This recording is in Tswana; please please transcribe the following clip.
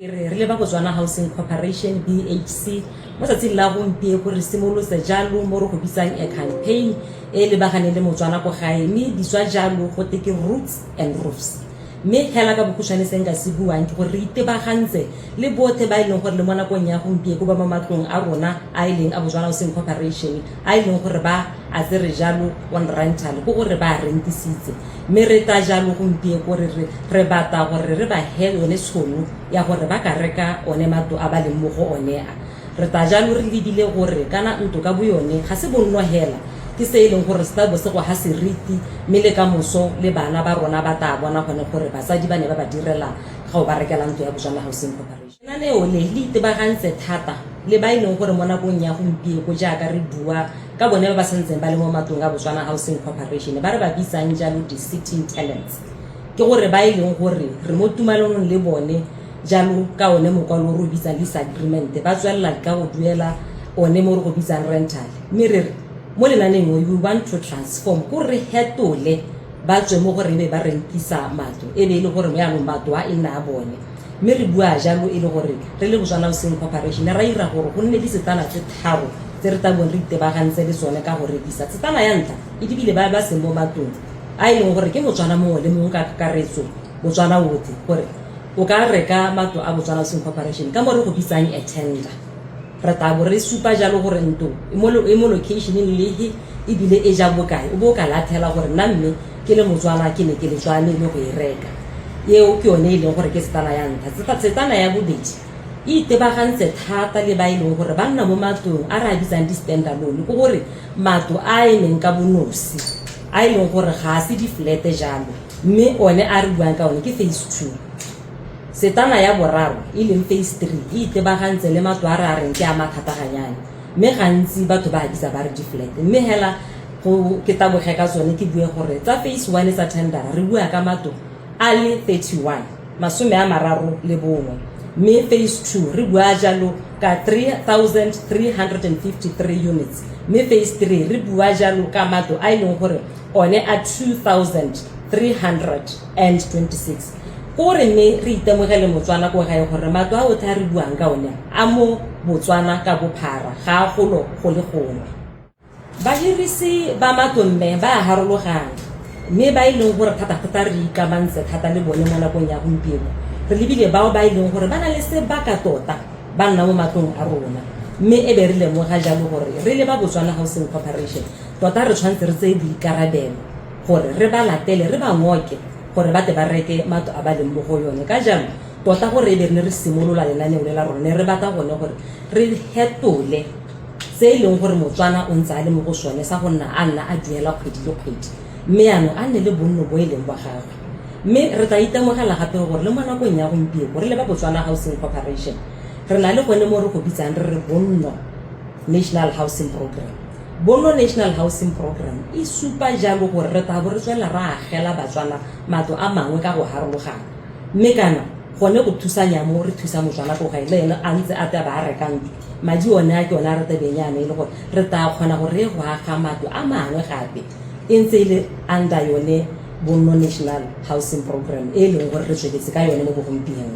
Re le ba Botswana Housing Corporation BHC mo tsatsing la gompieno go re simolotse jalo mo re go bitsang a campaign e le bagane le Motswana go gae mme diswa jalo go te ke roots and roofs mme hela ka bokhushane se nka se buang ke gore re itebagantse le bothe ba ileng gore le mona go nya gompieno go ba matlong a rona a ileng a Botswana Housing Corporation a ileng gore ba a tsere jalo on rental go gore ba rentisitse mme re ta jalo gompieno gore re bata gore re ba he yone tshono ya gore ba ka reka one matlo a ba leng mo go one a re ta jalo re lebile gore kana ntlo ka boyone ga se bonno hela ke se ileng gore sta bo se go ha seriti mme le ka moso le bana ba rona ba ta bona gone gore basadi ba ne ba ba direla ga o ba rekela ntlo ya Botswana Housing Corporation nane o le itebagantse thata le ba ileng gore mo nakong ya gompieno go jaaka re bua ka bone ba santseng ba le mo matlong a Botswana Housing Corporation ba re ba bisang jalo di sitting talents ke gore ba ileng gore re mo tumalong le bone jalo ka one mokwalo ro bitsa lease agreement ba tswella ka go duela one mo go bitsang rental mme re mo lenaneng we want to transform go re hetole ba tswe mo gore be ba rentisa matlo e be ile gore mo ya no matlo a ina bone mme re bua jalo ile gore re le Botswana Housing Corporation ra ira gore go nne di setana tse tharo tse re ta bone re itebagantse le sone ka gore bisa setana ya ntla e dibile ba se mo matlong a ile gore ke Motswana mo le mo ka karetso Botswana wote gore o ka reka matlo a Botswana Housing Corporation ka mo re go bitsang a tender re ta bo re supa jalo gore ntlo e mo location le e bile e ja bokae o bo ka lathela gore nna mme ke le Motswana ke ne ke le tswane le go e reka yeo ke yone ile gore ke setana ya ntha setana ya bobedi e tebagantse thata le ba ile gore ba nna mo matlong a ra bitsang di stand alone go gore matlo a emeng ka bonosi a ile gore ga se di flat jalo mme one a re buang ka one ke phase 2 setana ya boraro e leng phase 3 e itebagantse le matlo a re a reng ke a makgataganyane mme gantsi batho ba ditsa ba re di flat mme hela go ke taboge ka tsone ke bue gore tsa phase 1 sa tender re bua ka matlo a le 31 masome a mararo le bongwe mme phase 2 re bua jalo ka 3353 units mme phase 3 re bua jalo ka matlo a ileng gore one a 2326 gore me re itemogele Motswana go gae gore matlo a o tla re buang ka one a mo Botswana ka bophara ga golo go le gongwe ba hirisi ba matlomme ba harologana mme ba ileng gore thata re ikamantse thata le bone mo nakong ya gompieno re lebile bao ba ileng gore ba na le sebaka tota ba nna mo matlong a rona mme e be re lemoga jalo gore re le ba Botswana Housing Corporation tota re tshwantse re tse boikarabelo gore re ba latele re ba ngoke gore ba te ba reke matlo a ba leng mo go yone ka jalo tota gore e be re simolola lenaneo le la rona re batla gone gore re hetole se ileng gore Motswana o ntse a le mo go sone sa go nna a nna a duela kgwedi le kgwedi mme ano a nne le bonno bo ileng ba gagwe mme re tla itemogela gape gore le mo nakong ya gompieno re le ba Botswana Housing Corporation re na le gone mo re go bitsang re bonno National Housing Program Bonno National Housing Program e supa jalo gore re ta bo re tswela ra agela Batswana matlo a mangwe ka go harologana mme kana gone go thusanya mo re thusa Motswana go ga ile ene a ntse a ta ba rekang madi one a ke ona re tebenyane ile gore re ta kgona go re go aga matlo a mangwe gape e ntse ile under yone Bonno National Housing Program e leng gore re tsweletse ka yone mo bogompieno